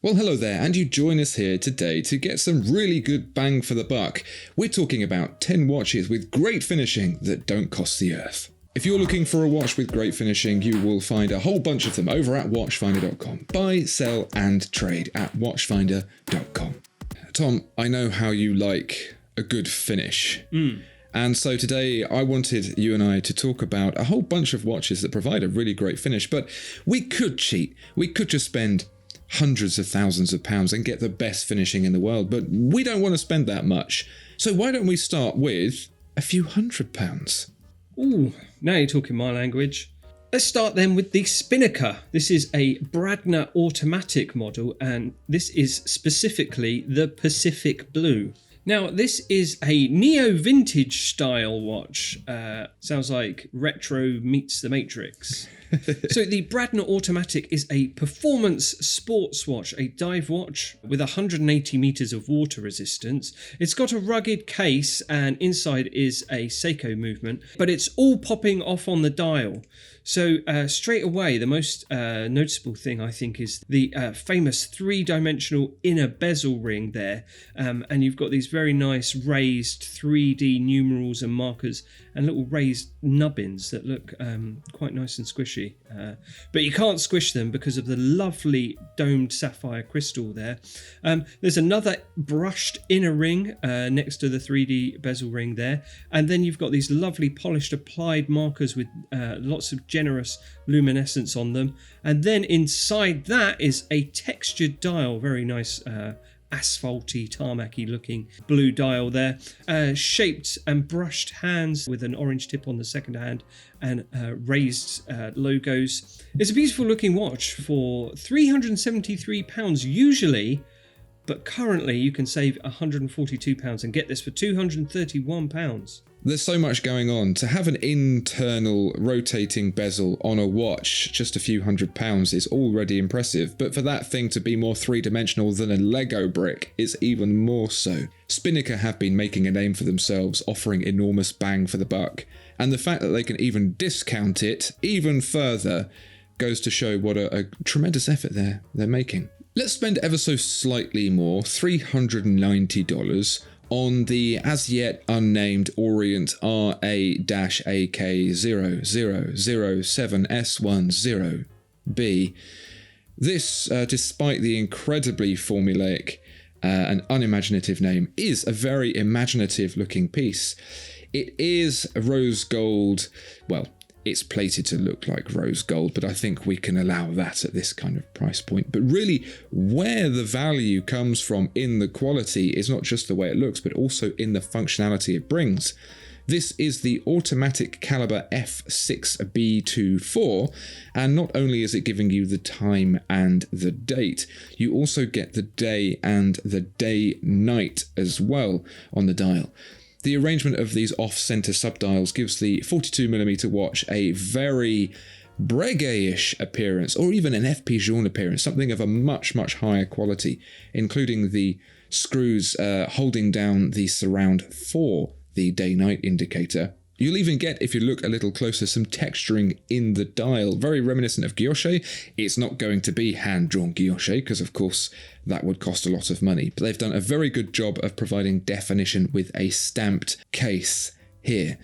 Well, hello there, and you join us here today to get some really good bang for the buck. We're talking about 10 watches with great finishing that don't cost the earth. If you're looking for a watch with great finishing, you will find a whole bunch of them over at watchfinder.com. Buy, sell, and trade at watchfinder.com. Tom, I know how you like a good finish. And so today I wanted you and I to talk about a whole bunch of watches that provide a really great finish, but we could cheat. We could just spend hundreds of thousands of pounds and get the best finishing in the world, but we don't want to spend that much. So why don't we start with a few £100? Ooh, now you're talking my language. Let's start then with the Spinnaker. This is a Bradner automatic model, and this is specifically the Pacific Blue. Now, this is a neo-vintage style watch. Sounds like retro meets the Matrix. So the Bradner Automatic is a performance sports watch, a dive watch with 180 meters of water resistance. It's got a rugged case and inside is a Seiko movement, but it's all popping off on the dial. So straight away, the most noticeable thing I think is the famous three-dimensional inner bezel ring there. And you've got these very nice raised 3D numerals and markers and little raised nubbins that look quite nice and squishy. But you can't squish them because of the lovely domed sapphire crystal there. There's another brushed inner ring next to the 3D bezel ring there. And then you've got these lovely polished applied markers with lots of generous luminescence on them. And then inside that is a textured dial, very nice asphalty, tarmacy looking blue dial there, shaped and brushed hands with an orange tip on the second hand and raised logos. It's a beautiful looking watch for £373 usually, but currently you can save £142 and get this for £231. There's so much going on. To have an internal rotating bezel on a watch, just a few £100 is already impressive, but for that thing to be more three-dimensional than a Lego brick is even more so. Spinnaker have been making a name for themselves, offering enormous bang for the buck, and the fact that they can even discount it even further goes to show what a tremendous effort they're making. Let's spend ever so slightly more, $390, on the as yet unnamed Orient RA-AK0007S10B. This, despite the incredibly formulaic and unimaginative name, is a very imaginative looking piece. It is rose gold, well, it's plated to look like rose gold, but I think we can allow that at this kind of price point. But really, where the value comes from in the quality is not just the way it looks, but also in the functionality it brings. This is the automatic caliber F6B24, and not only is it giving you the time and the date, you also get the day and the day-night as well on the dial. The arrangement of these off-center subdials gives the 42mm watch a very Breguet-ish appearance, or even an FP Journe appearance, something of a much, much higher quality, including the screws holding down the surround for the day-night indicator. You'll even get, if you look a little closer, some texturing in the dial, very reminiscent of guilloche. It's not going to be hand-drawn guilloche, because of course that would cost a lot of money. But they've done a very good job of providing definition with a stamped case here.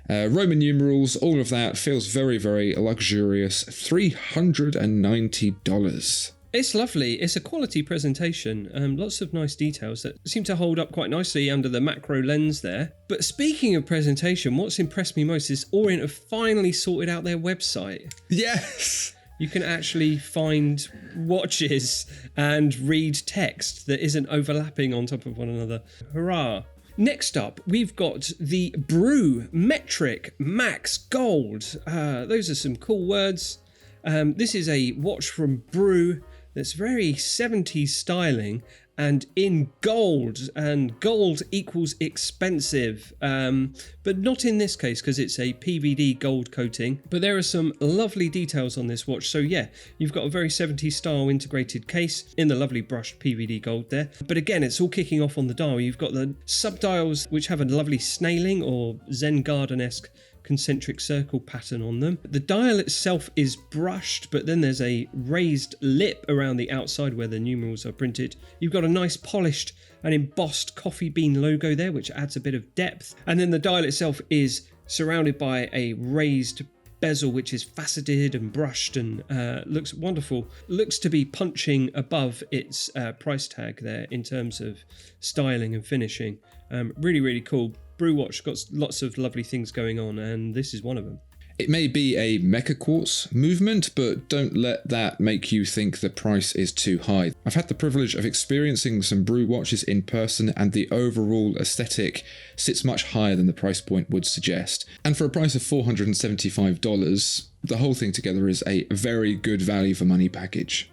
Roman numerals, all of that feels very, very luxurious. $390. It's lovely. It's a quality presentation. Lots of nice details that seem to hold up quite nicely under the macro lens there. But speaking of presentation, what's impressed me most is Orient have finally sorted out their website. Yes! You can actually find watches and read text that isn't overlapping on top of one another. Hurrah! Next up, we've got the Brew Metric Max Gold. Those are some cool words. This is a watch from Brew that's very 70s styling and in gold, and gold equals expensive, but not in this case because it's a PVD gold coating. But there are some lovely details on this watch. So yeah, you've got a very 70s style integrated case in the lovely brushed PVD gold there. But again, it's all kicking off on the dial. You've got the subdials which have a lovely snailing or Zen Garden-esque concentric circle pattern on them. The dial itself is brushed, but then there's a raised lip around the outside where the numerals are printed. You've got a nice polished and embossed coffee bean logo there, which adds a bit of depth. And then the dial itself is surrounded by a raised bezel, which is faceted and brushed and looks wonderful. Looks to be punching above its price tag there in terms of styling and finishing. Really, really cool. Brew watch got lots of lovely things going on, and this is one of them. It may be a mecha quartz movement, but don't let that make you think the price is too high. I've had the privilege of experiencing some Brew watches in person, and the overall aesthetic sits much higher than the price point would suggest. And for a price of $475, the whole thing together is a very good value for money package.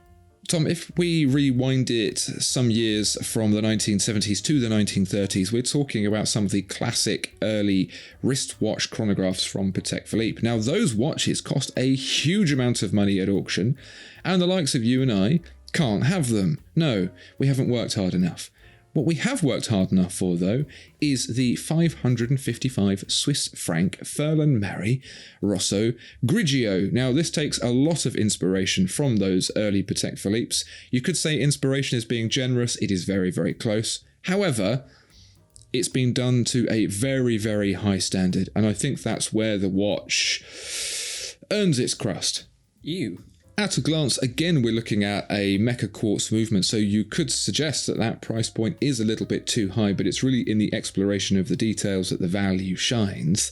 Tom, if we rewind it some years from the 1970s to the 1930s, we're talking about some of the classic early wristwatch chronographs from Patek Philippe. Now, those watches cost a huge amount of money at auction, and the likes of you and I can't have them. No, we haven't worked hard enough. What we have worked hard enough for, though, is the 555 Swiss franc Furlan Marri Rosso Grigio. Now, this takes a lot of inspiration from those early Patek Philippe's. You could say inspiration is being generous. It is very, very close. However, it's been done to a very, very high standard, and I think that's where the watch earns its crust. At a glance, again, we're looking at a mecha quartz movement, so you could suggest that that price point is a little bit too high, but it's really in the exploration of the details that the value shines.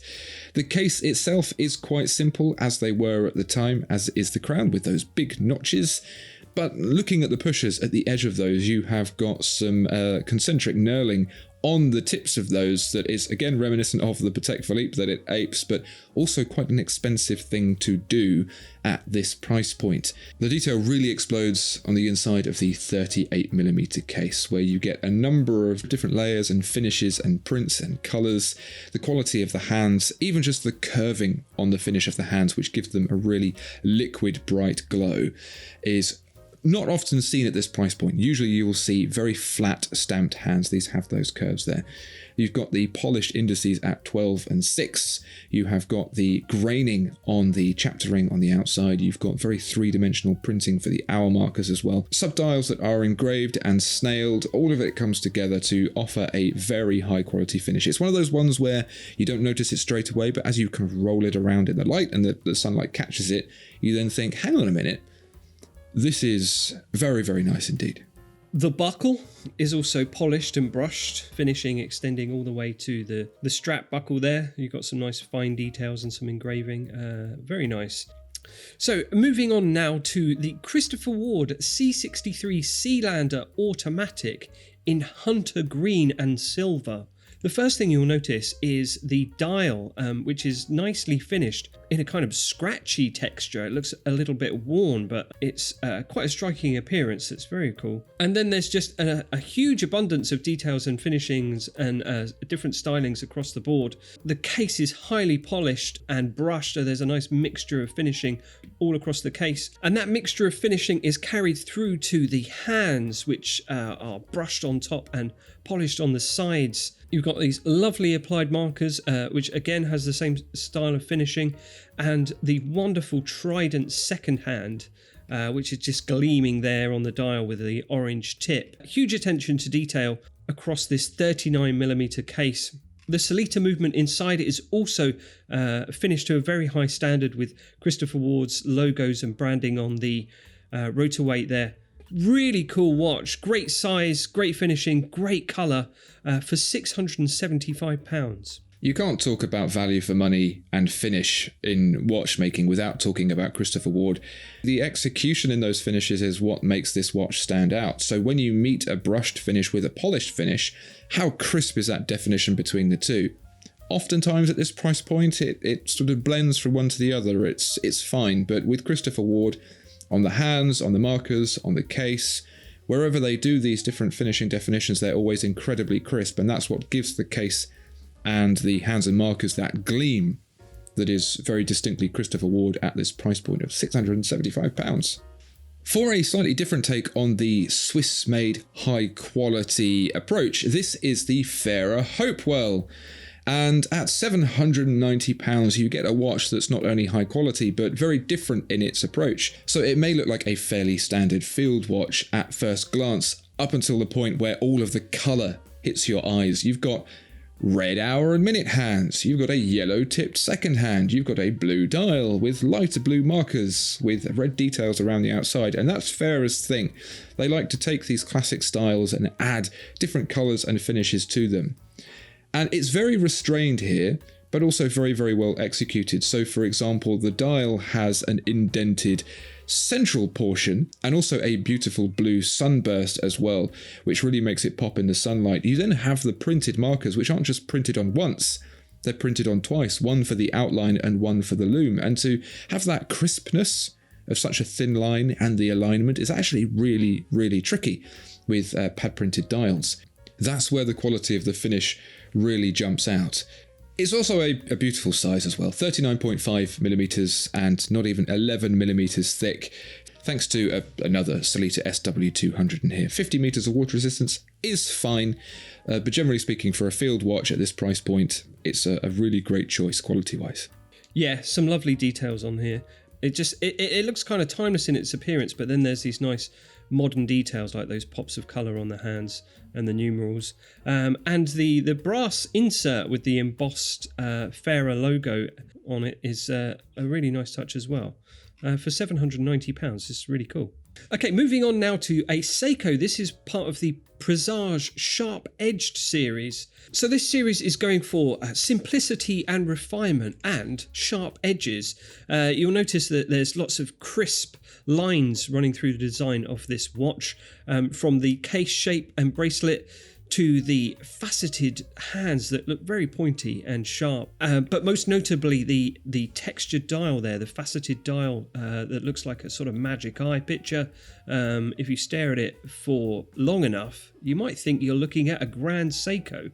The case itself is quite simple, as they were at the time, as is the crown, with those big notches. But looking at the pushers at the edge of those, you have got some concentric knurling on the tips of those that is, again, reminiscent of the Patek Philippe that it apes, but also quite an expensive thing to do at this price point. The detail really explodes on the inside of the 38mm case, where you get a number of different layers and finishes and prints and colours, the quality of the hands, even just the curving on the finish of the hands, which gives them a really liquid, bright glow, is not often seen at this price point. Usually you will see very flat stamped hands. These have those curves there. You've got the polished indices at 12 and 6. You have got the graining on the chapter ring on the outside. You've got very three-dimensional printing for the hour markers as well. Subdials that are engraved and snailed. All of it comes together to offer a very high quality finish. It's one of those ones where you don't notice it straight away, but as you kind of roll it around in the light and the sunlight catches it, you then think, hang on a minute, this is very, very nice indeed. The buckle is also polished and brushed, finishing extending all the way to the strap buckle there. You've got some nice fine details and some engraving. Very nice. So moving on now to the Christopher Ward C63 Sealander Automatic in hunter green and silver. The first thing you'll notice is the dial, which is nicely finished in a kind of scratchy texture. It looks a little bit worn, but it's quite a striking appearance. It's very cool. And then there's just a huge abundance of details and finishings and different stylings across the board. The case is highly polished and brushed, so there's a nice mixture of finishing all across the case. And that mixture of finishing is carried through to the hands, which are brushed on top and polished on the sides. You've got these lovely applied markers, which again has the same style of finishing, and the wonderful trident second hand, which is just gleaming there on the dial with the orange tip. Huge attention to detail across this 39mm case. The Solita movement inside it is also finished to a very high standard with Christopher Ward's logos and branding on the rotor weight there. Really cool watch, great size, great finishing, great colour for £675. You can't talk about value for money and finish in watchmaking without talking about Christopher Ward. The execution in those finishes is what makes this watch stand out. So when you meet a brushed finish with a polished finish, how crisp is that definition between the two? Oftentimes at this price point, it sort of blends from one to the other. It's fine, but with Christopher Ward, on the hands, on the markers, on the case, wherever they do these different finishing definitions, they're always incredibly crisp, and that's what gives the case and the hands and markers that gleam that is very distinctly Christopher Ward at this price point of £675. For a slightly different take on the Swiss-made high-quality approach, this is the fairer Hopewell. And at £790, you get a watch that's not only high quality, but very different in its approach. So it may look like a fairly standard field watch at first glance, up until the point where all of the colour hits your eyes. You've got red hour and minute hands, you've got a yellow tipped second hand, you've got a blue dial with lighter blue markers with red details around the outside, and that's Fairer's thing. They like to take these classic styles and add different colours and finishes to them. And it's very restrained here, but also very, very well executed. So for example, the dial has an indented central portion and also a beautiful blue sunburst as well, which really makes it pop in the sunlight. You then have the printed markers, which aren't just printed on once, they're printed on twice, one for the outline and one for the loom. And to have that crispness of such a thin line and the alignment is actually really, really tricky with pad printed dials. That's where the quality of the finish really jumps out. It's also a beautiful size as well, 39.5mm and not even 11mm thick, thanks to another Sellita SW200 in here. 50 metres of water resistance is fine, but generally speaking, for a field watch at this price point, it's a really great choice quality-wise. Yeah, some lovely details on here. It looks kind of timeless in its appearance, but then there's these nice modern details like those pops of colour on the hands and the numerals, and the brass insert with the embossed Fairer logo on it is a really nice touch as well. For £790, it's really cool. Okay, moving on now to a Seiko. This is part of the Presage Sharp Edged series. So this series is going for simplicity and refinement and sharp edges. You'll notice that there's lots of crisp lines running through the design of this watch, from the case shape and bracelet to the faceted hands that look very pointy and sharp, but most notably the textured dial there, the faceted dial that looks like a sort of magic eye picture. If you stare at it for long enough, you might think you're looking at a Grand Seiko.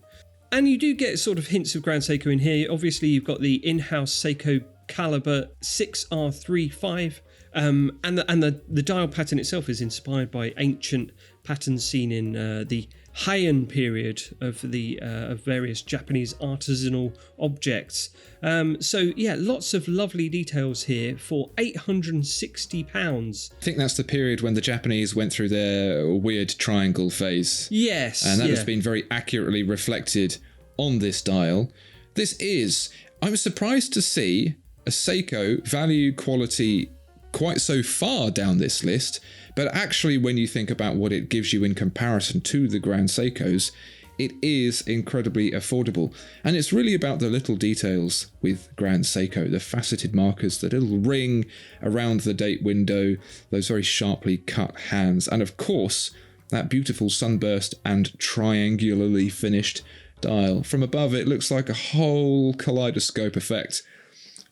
And you do get sort of hints of Grand Seiko in here. Obviously, you've got the in-house Seiko caliber 6R35, and the dial pattern itself is inspired by ancient patterns seen in the Heian period of various Japanese artisanal objects. So yeah, lots of lovely details here for £860. I think that's the period when the Japanese went through their weird triangle phase. Yes. And that has been very accurately reflected on this dial. I'm surprised to see a Seiko value quality quite so far down this list, but actually when you think about what it gives you in comparison to the Grand Seikos, it is incredibly affordable. And it's really about the little details with Grand Seiko, the faceted markers, the little ring around the date window, those very sharply cut hands, and of course that beautiful sunburst and triangularly finished dial. From above it looks like a whole kaleidoscope effect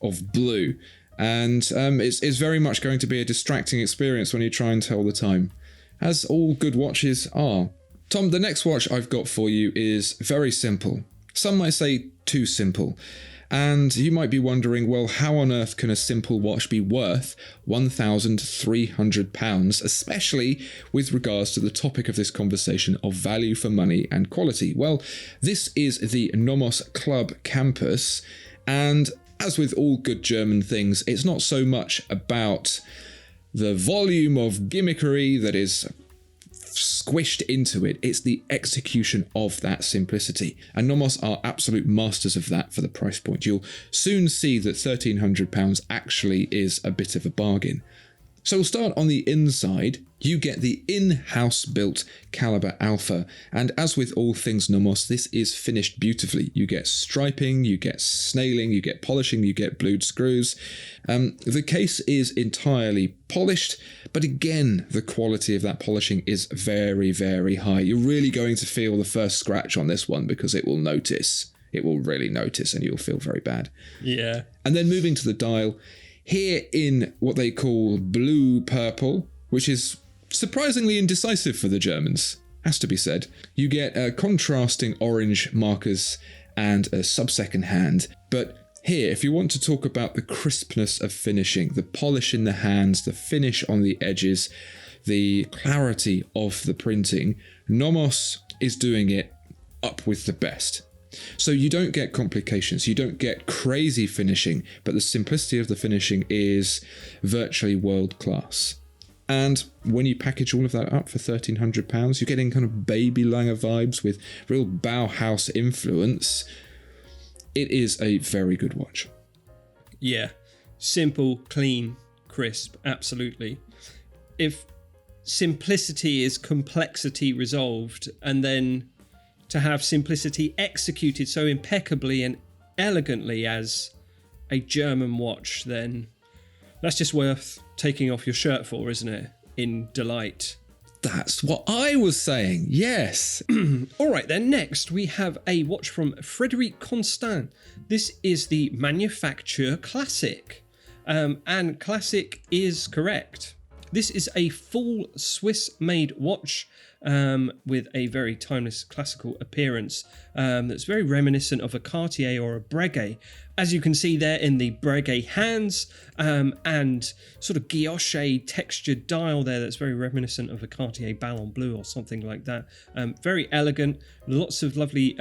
of blue. And it's very much going to be a distracting experience when you try and tell the time, as all good watches are. Tom, the next watch I've got for you is very simple. Some might say too simple. And you might be wondering, well, how on earth can a simple watch be worth £1,300, especially with regards to the topic of this conversation of value for money and quality? Well, this is the Nomos Club Campus, and as with all good German things, it's not so much about the volume of gimmickery that is squished into it, it's the execution of that simplicity. And Nomos are absolute masters of that for the price point. You'll soon see that £1,300 actually is a bit of a bargain. So we'll start on the inside. You get the in-house built Caliber Alpha, and as with all things Nomos, this is finished beautifully. You get striping, you get snailing, you get polishing, you get blued screws. The case is entirely polished, but again, the quality of that polishing is very, very high. You're really going to feel the first scratch on this one because it will notice. It will really notice and you'll feel very bad. Yeah. And then moving to the dial, here in what they call blue purple, which is surprisingly indecisive for the Germans, has to be said. You get contrasting orange markers and a sub-second hand. But here, if you want to talk about the crispness of finishing, the polish in the hands, the finish on the edges, the clarity of the printing, Nomos is doing it up with the best. So you don't get complications, you don't get crazy finishing, but the simplicity of the finishing is virtually world class. And when you package all of that up for £1,300, you're getting kind of baby Lange vibes with real Bauhaus influence. It is a very good watch. Yeah, simple, clean, crisp, absolutely. If simplicity is complexity resolved, and then to have simplicity executed so impeccably and elegantly as a German watch, then that's just worth taking off your shirt for, isn't it? In delight. That's what I was saying, yes. All right, then next we have a watch from Frederique Constant. This is the Manufacture Classic. And Classic is correct. This is a full Swiss-made watch with a very timeless classical appearance that's very reminiscent of a Cartier or a Breguet. As you can see there in the Breguet hands and sort of guilloche textured dial there that's very reminiscent of a Cartier Ballon Bleu or something like that. Very elegant, lots of lovely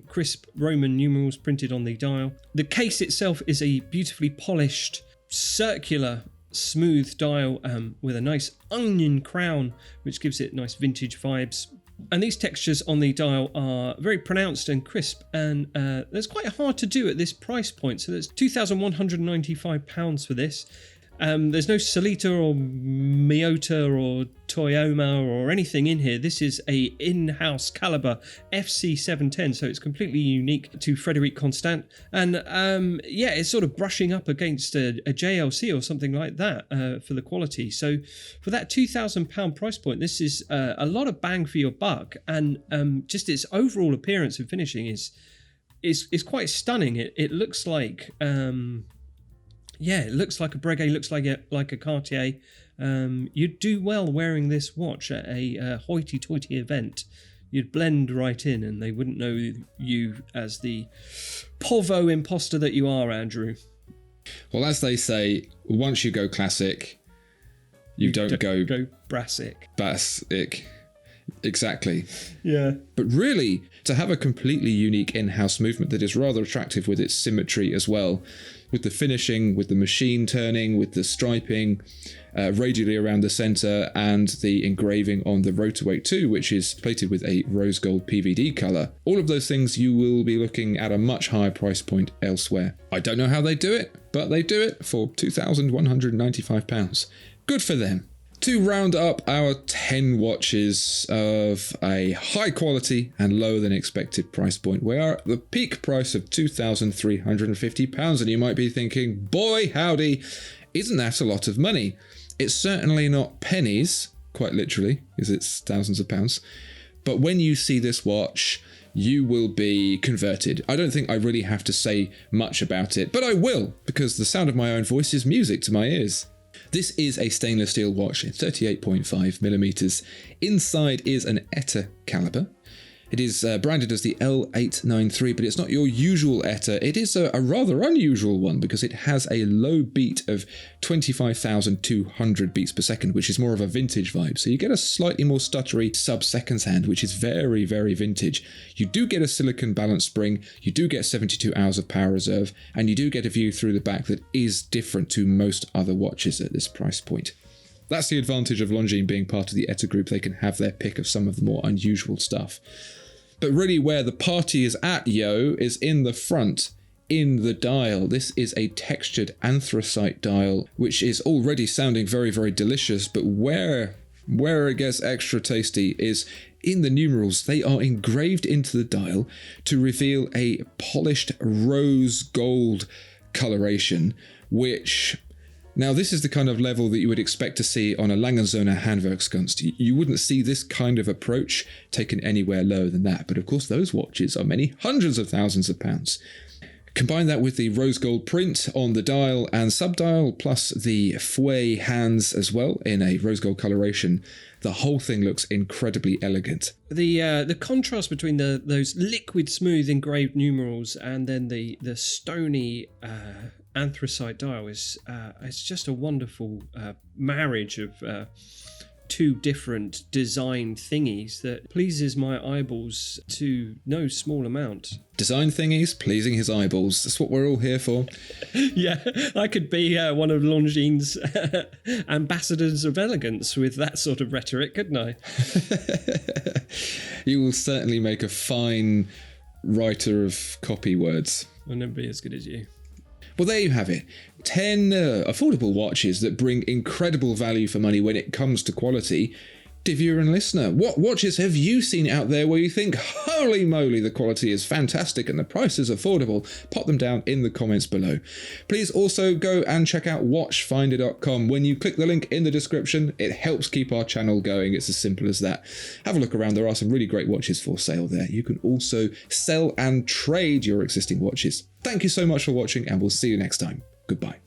crisp Roman numerals printed on the dial. The case itself is a beautifully polished circular smooth dial with a nice onion crown which gives it nice vintage vibes, and these textures on the dial are very pronounced and crisp, and that's quite hard to do at this price point. So there's £2,195 for this. There's no Solita or Miyota or Toyoma or anything in here. This is a in-house caliber FC710, so it's completely unique to Frederique Constant. And yeah, it's sort of brushing up against a JLC or something like that for the quality. So for that £2,000 price point, this is a lot of bang for your buck, and just its overall appearance and finishing is quite stunning. It looks like yeah, it looks like a Breguet, looks like a Cartier. You'd do well wearing this watch at a hoity-toity event. You'd blend right in, and they wouldn't know you as the Povo imposter that you are, Andrew. Well, as they say, once you go classic, you don't go brassic. Brassic. Exactly. Yeah. But really, to have a completely unique in-house movement that is rather attractive with its symmetry as well, with the finishing, with the machine turning, with the striping radially around the centre, and the engraving on the rotorweight too, which is plated with a rose gold PVD colour. All of those things you will be looking at a much higher price point elsewhere. I don't know how they do it, but they do it for £2,195. Good for them. To round up our 10 watches of a high quality and lower than expected price point, we are at the peak price of £2,350, and you might be thinking, boy howdy, isn't that a lot of money? It's certainly not pennies, quite literally, because it's thousands of pounds, but when you see this watch, you will be converted. I don't think I really have to say much about it, but I will, because the sound of my own voice is music to my ears. This is a stainless steel watch in 38.5mm. Inside is an ETA caliber. It is branded as the L893, but it's not your usual ETA. It is a rather unusual one because it has a low beat of 25,200 beats per second, which is more of a vintage vibe. So you get a slightly more stuttery sub-seconds hand, which is very, very vintage. You do get a silicon balance spring, you do get 72 hours of power reserve, and you do get a view through the back that is different to most other watches at this price point. That's the advantage of Longines being part of the ETA group. They can have their pick of some of the more unusual stuff. But really where the party is at, is in the front, in the dial. This is a textured anthracite dial, which is already sounding very, very delicious, but where it gets extra tasty is in the numerals. They are engraved into the dial to reveal a polished rose gold coloration, which... Now, this is the kind of level that you would expect to see on a Langenzona Handwerkskunst. You wouldn't see this kind of approach taken anywhere lower than that. But of course, those watches are many hundreds of thousands of pounds. Combine that with the rose gold print on the dial and subdial, plus the fouet hands as well in a rose gold coloration. The whole thing looks incredibly elegant. The contrast between those liquid smooth engraved numerals and then the stony anthracite dial is it's just a wonderful marriage of two different design thingies that pleases my eyeballs to no small amount. Design thingies, pleasing his eyeballs. That's what we're all here for. Yeah, I could be one of Longines' ambassadors of elegance with that sort of rhetoric, couldn't I? You will certainly make a fine writer of copy words. I'll never be as good as you. Well, there you have it. 10 affordable watches that bring incredible value for money when it comes to quality. Dear viewer and listener, what watches have you seen out there where you think, holy moly, the quality is fantastic and the price is affordable? Pop them down in the comments below. Please also go and check out watchfinder.com. When you click the link in the description, it helps keep our channel going. It's as simple as that. Have a look around. There are some really great watches for sale there. You can also sell and trade your existing watches. Thank you so much for watching, and we'll see you next time. Goodbye.